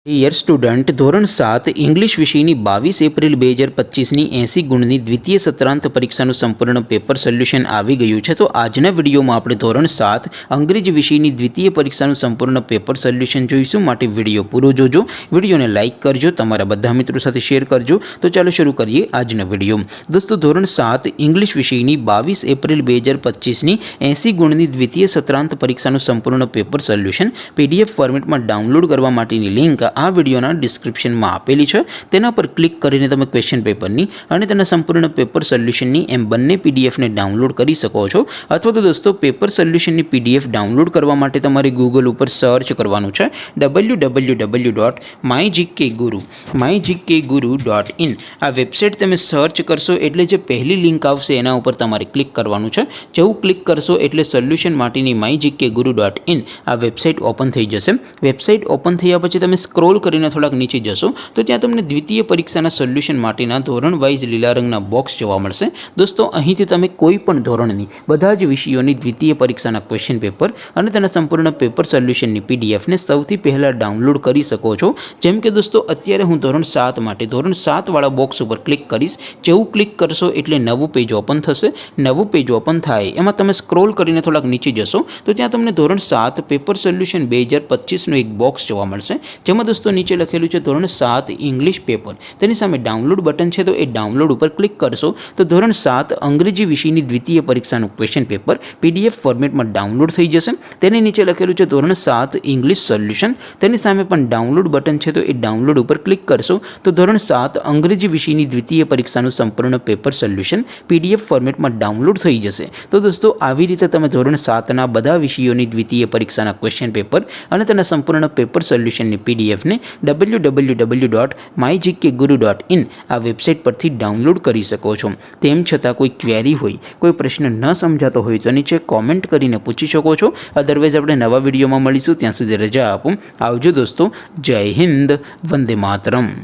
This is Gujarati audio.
ડિયર સ્ટુડન્ટ, ધોરણ 7 ઇંગ્લિશ વિષયની 22 એપ્રિલ 2025ની 80 ગુણની દ્વિતીય સત્રાંત પરીક્ષાનું સંપૂર્ણ પેપર સોલ્યુશન આવી ગયું છે। તો આજના વિડીયોમાં આપણે ધોરણ 7 અંગ્રેજી વિષયની દ્વિતીય પરીક્ષાનું સંપૂર્ણ પેપર સોલ્યુશન જોઈશું। માટે વિડીયો પૂરો જોજો, વિડીયોને લાઇક કરજો, તમારા બધા મિત્રો સાથે શેર કરજો। તો ચાલો શરૂ કરીએ આજનો વિડીયો। દોસ્તો, ધોરણ 7 ઇંગ્લિશ વિષયની 22 એપ્રિલ 2025ની 80 ગુણની દ્વિતીય સત્રાંત પરીક્ષાનું સંપૂર્ણ પેપર સોલ્યુશન PDF ફોર્મેટમાં ડાઉનલોડ કરવા માટેની લિંક આ વિડીયોના ડિસ્ક્રિપ્શનમાં આપેલી છે। તેના પર ક્લિક કરીને તમે ક્વેશ્ચન પેપરની અને તેના સંપૂર્ણ પેપર સોલ્યુશનની એમ બંને પીડીએફને ડાઉનલોડ કરી શકો છો। અથવા તો દોસ્તો, પેપર સોલ્યુશનની પીડીએફ ડાઉનલોડ કરવા માટે તમારે ગૂગલ ઉપર સર્ચ કરવાનું છે www.mygkguru.in। આ વેબસાઇટ તમે સર્ચ કરશો એટલે જે પહેલી લિંક આવશે એના ઉપર તમારે ક્લિક કરવાનું છે। જેવું ક્લિક કરશો એટલે સોલ્યુશન માટેની mygkguru.in આ વેબસાઇટ ઓપન થઈ જશે। વેબસાઇટ ઓપન થયા પછી તમે સ્ક્રોલ કરીને થોડાક નીચે જશો તો ત્યાં તમને દ્વિતીય પરીક્ષાના સોલ્યુશન માટેના ધોરણ વાઇઝ લીલા રંગના બોક્સ જોવા મળશે। દોસ્તો, અહીંથી તમે કોઈ પણ ધોરણની બધા જ વિષયોની દ્વિતીય પરીક્ષાના ક્વેશ્ચન પેપર અને તેના સંપૂર્ણ પેપર સોલ્યુશનની પીડીએફને સૌથી પહેલાં ડાઉનલોડ કરી શકો છો। જેમ કે દોસ્તો, અત્યારે હું ધોરણ 7 માટે ધોરણ 7 વાળા બોક્સ ઉપર ક્લિક કરીશ। જેવું ક્લિક કરશો એટલે નવું પેજ ઓપન થશે। નવું પેજ ઓપન થાય એમાં તમે સ્ક્રોલ કરીને થોડાક નીચે જશો તો ત્યાં તમને ધોરણ 7 પેપર સોલ્યુશન 2025નું એક બોક્સ જોવા મળશે। જેમાં દોસ્તો નીચે લખેલું છે ધોરણ 7 ઇંગ્લિશ પેપર, તેની સામે ડાઉનલોડ બટન છે, તો એ ડાઉનલોડ ઉપર ક્લિક કરશો તો ધોરણ 7 અંગ્રેજી વિષયની દ્વિતીય પરીક્ષાનું ક્વેશ્ચન પેપર PDF ફોર્મેટમાં ડાઉનલોડ થઈ જશે। તેની નીચે લખેલું છે ધોરણ 7 ઇંગ્લિશ સોલ્યુશન, તેની સામે પણ ડાઉનલોડ બટન છે, તો એ ડાઉનલોડ ઉપર ક્લિક કરશો તો ધોરણ 7 અંગ્રેજી વિષયની દ્વિતીય પરીક્ષાનું સંપૂર્ણ પેપર સોલ્યુશન PDF ફોર્મેટમાં ડાઉનલોડ થઈ જશે। તો દોસ્તો, આવી રીતે તમે ધોરણ 7ના બધા વિષયોની દ્વિતીય પરીક્ષાના ક્વેશ્ચન પેપર અને તેના સંપૂર્ણ પેપર સોલ્યુશનની પીડીએફને www.mygkguru.in આ વેબસાઇટ પરથી ડાઉનલોડ કરી શકો છો। તેમ છતાં કોઈ ક્વેરી હોય, કોઈ પ્રશ્ન ન સમજાતો હોય તો નીચે કોમેન્ટ કરીને પૂછી શકો છો। અદરવાઇઝ આપણે નવા વિડીયોમાં મળીશું, ત્યાં સુધી રજા આપો। આવજો દોસ્તો, જય હિન્દ, વંદે માતરમ।